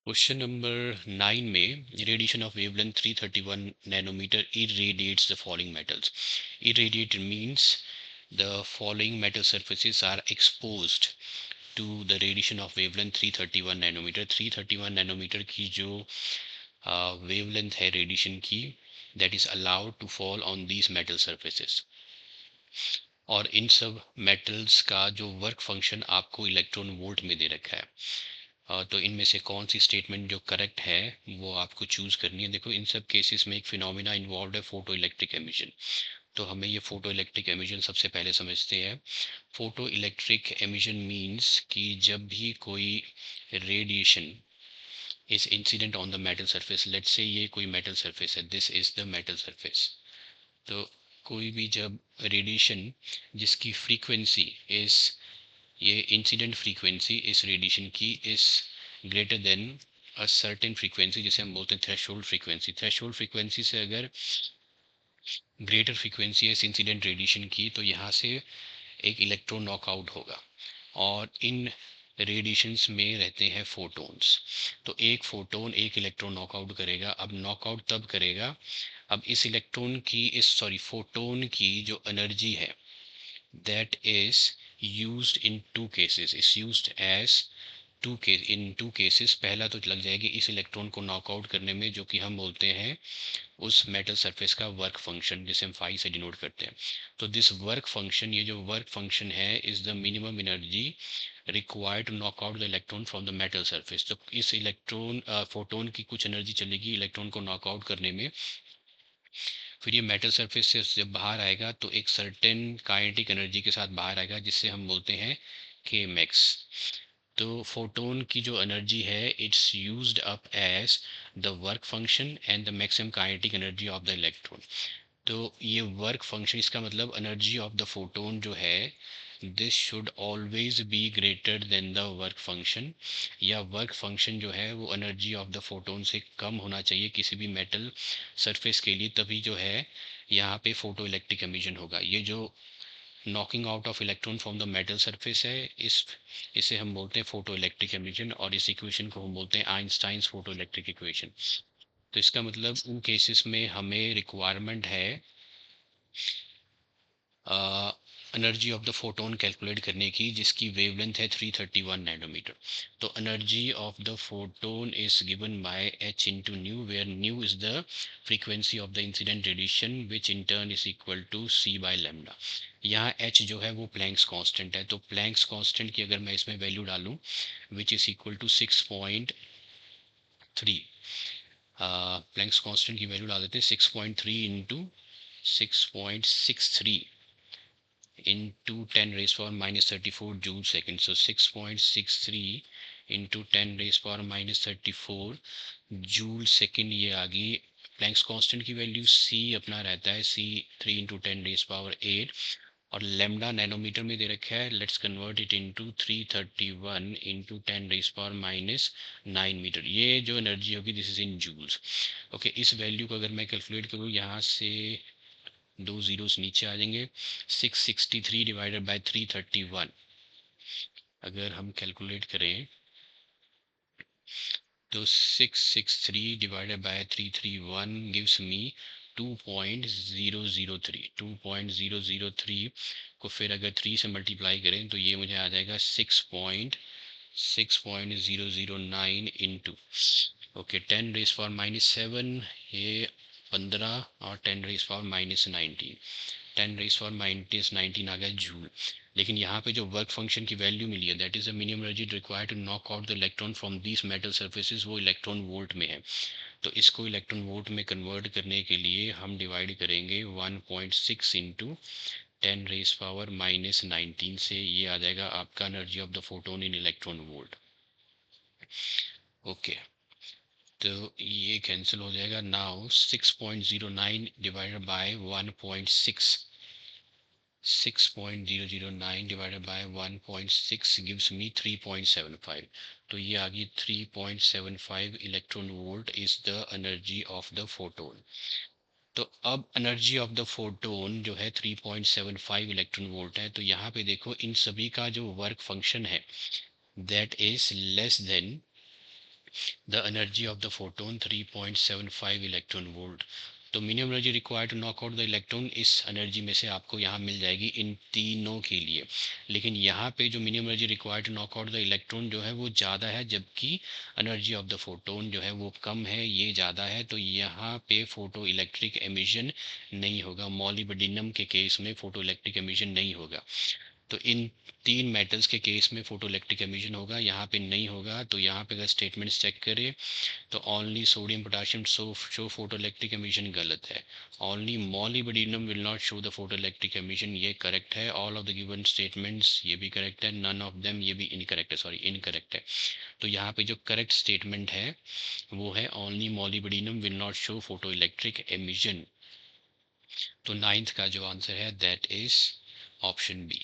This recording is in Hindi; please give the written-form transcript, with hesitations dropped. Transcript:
क्वेश्चन नंबर 9 में radiation of wavelength 331 nanometre irradiates the following metals. Irradiate means the following metal surfaces are exposed to the radiation of wavelength 331 nanometre. 331 nanometre की जो wavelength है रेडिएशन की, that is allowed to fall on these metal surfaces. और इन सब मेटल्स का जो वर्क फंक्शन आपको इलेक्ट्रॉन वोल्ट में दे रखा है. तो इनमें से कौन सी स्टेटमेंट जो करेक्ट है वो आपको चूज करनी है. देखो इन सब केसेस में एक फिनोमिना इन्वॉल्व है, फोटो इलेक्ट्रिक एमिशन. तो हमें ये फोटो इलेक्ट्रिक एमिशन सबसे पहले समझते हैं. फोटो इलेक्ट्रिक एमिशन मीन्स कि जब भी कोई radiation is incident on the metal surface, let's say ये कोई मेटल सरफेस है, this is the metal surface. तो कोई भी जब रेडिएशन जिसकी फ्रीक्वेंसी इज, ये इंसिडेंट फ्रीक्वेंसी इस रेडिएशन की इस greater than a certain frequency, जिसे हम बोलते हैं थ्रेशोल्ड फ्रीक्वेंसी. थ्रेशोल्ड फ्रीक्वेंसी से अगर ग्रेटर फ्रीक्वेंसी है इस इंसिडेंट रेडिएशन की, तो यहाँ से एक इलेक्ट्रॉन नॉकआउट होगा. और इन रेडिएशंस में रहते हैं फोटोन्स. तो एक फोटोन एक इलेक्ट्रॉन नॉकआउट करेगा. अब नॉकआउट तब करेगा, अब इस इलेक्ट्रॉन की फोटोन की जो एनर्जी है, that is used in two cases, is used as in two cases. पहला तो लग जाएगी इस इलेक्ट्रॉन को नॉकआउट करने में, जो कि हम बोलते हैं उस मेटल सरफेस का वर्क फंक्शन, जिसे हम फाई से डिनोट करते हैं. तो दिस वर्क फंक्शन, ये जो वर्क फंक्शन है, is the minimum energy required to knock out the electron from the metal surface. तो इस इलेक्ट्रॉन फोटोन की कुछ एनर्जी चलेगी इलेक्ट्रॉन को नॉकआउट करने में. फिर ये मेटल सरफेस से जब बाहर आएगा तो एक सर्टेन काइनेटिक एनर्जी के साथ बाहर आएगा, जिससे हम बोलते हैं के मैक्स. तो फोटोन की जो एनर्जी है, it's used up as the work function and the maximum kinetic energy of the electron. तो ये वर्क फंक्शन, इसका मतलब एनर्जी ऑफ द फोटोन जो है, this should always be greater than the work function, या वर्क फंक्शन जो है वो एनर्जी ऑफ द फोटोन से कम होना चाहिए किसी भी मेटल सरफेस के लिए. तभी जो है यहाँ पे फोटो इलेक्ट्रिक एमिशन होगा. ये जो knocking out of electron from the metal surface है, इसे हम बोलते हैं फोटो इलेक्ट्रिक एमिशन, और इस इक्वेशन को हम बोलते हैं आइंस्टाइंस फोटो इलेक्ट्रिक इक्वेशन. तो इसका मतलब उन केसेस में हमें रिक्वायरमेंट है energy of the photon calculate करने की, जिसकी वेवलेंथ है 331 नैनोमीटर. तो energy of the photon is given by H into nu, where nu is the frequency of the incident radiation, which in turn is equal to C by lambda. यहाँ एच जो है वो प्लैंक्स कांस्टेंट है. तो प्लैंक्स कांस्टेंट की अगर मैं इसमें वैल्यू डालूं, which is equal to 6.3, Planck's constant की वैल्यू डाल देते हैं 6.3 into 6.63 into 10 raised power minus 34 joule second. So 6.63 into 10 raised power minus 34 joule second ये आ गई. प्लैंक्स कांस्टेंट की वैल्यू c अपना रहता है c 3 इंटू 10 रेज पावर 8, और लेमडा नैनोमीटर में दे रखा है. Let's convert it into 331 into 10 raise power minus 9 metre. ये जो एनर्जी होगी this is in joules. Okay, इस वैल्यू को अगर मैं कैलकुलेट करूँ, यहाँ से दो जीरोस नीचे आ जाएंगे. 663 डिवाइडेड बाय 331 अगर हम कैलकुलेट करें, तो 663 डिवाइडेड बाय 331 गिव्स मी 2.003. 2.003 को फिर अगर 3 से मल्टीप्लाई करें तो ये मुझे आ जाएगा 6.009 into, okay, 10 raise power minus 7, ये 15, और 10 raise power minus 19, 10 raise power minus 19 आ गया जूल. लेकिन यहाँ पे जो वर्क फंक्शन की वैल्यू मिली है, that is the minimum energy required to knock out the electron from these metal surfaces, वो इलेक्ट्रॉन वोल्ट में है. तो इसको इलेक्ट्रॉन वोल्ट में कन्वर्ट करने के लिए हम डिवाइड करेंगे 1.6 इंटू 10 रेज पावर माइनस 19 से. ये आ जाएगा आपका energy of the photon in electron volt. Okay, तो ये कैंसिल हो जाएगा. Now 6.09 divided by 1.6, 6.009 divided by 1.6 gives me 3.75. तो ये आ गई 3.75 electron volt is the energy of the photon. तो अब एनर्जी ऑफ द फोटोन जो है 3.75 इलेक्ट्रॉन वोल्ट है. तो यहाँ पे देखो इन सभी का जो वर्क फंक्शन है, that is less than the energy of the photon 3.75 electron volt. तो minimum energy required to knock out the electron इस एनर्जी में से आपको यहाँ मिल जाएगी इन तीनों के लिए। लेकिन यहाँ पे जो minimum energy required to knock out the electron जो है वो ज़्यादा है, जबकि एनर्जी ऑफ द फोटोन जो है वो कम है, ये ज़्यादा है। तो यहाँ पे फोटो इलेक्ट्रिक एमिशन नहीं होगा, मॉलिब्डेनम के केस में फोटो इलेक्ट्रिक एमिशन नहीं होगा। तो इन तीन मेटल्स के केस में फोटो इलेक्ट्रिक एमिशन होगा, यहाँ पे नहीं होगा। तो यहाँ पे अगर स्टेटमेंट्स चेक करें तो only sodium potassium show photo electric emission गलत है। Only molybdenum will not show the photo electric emission, ये करेक्ट है। All of the given statements ये भी करेक्ट है, नन ऑफ देम ये भी इनकरेक्ट है, सॉरी इनकरेक्ट है। तो यहाँ पे जो करेक्ट स्टेटमेंट है वो है only molybdenum will not show photo electric emission. तो नाइन्थ का जो आंसर है दैट इज ऑप्शन बी।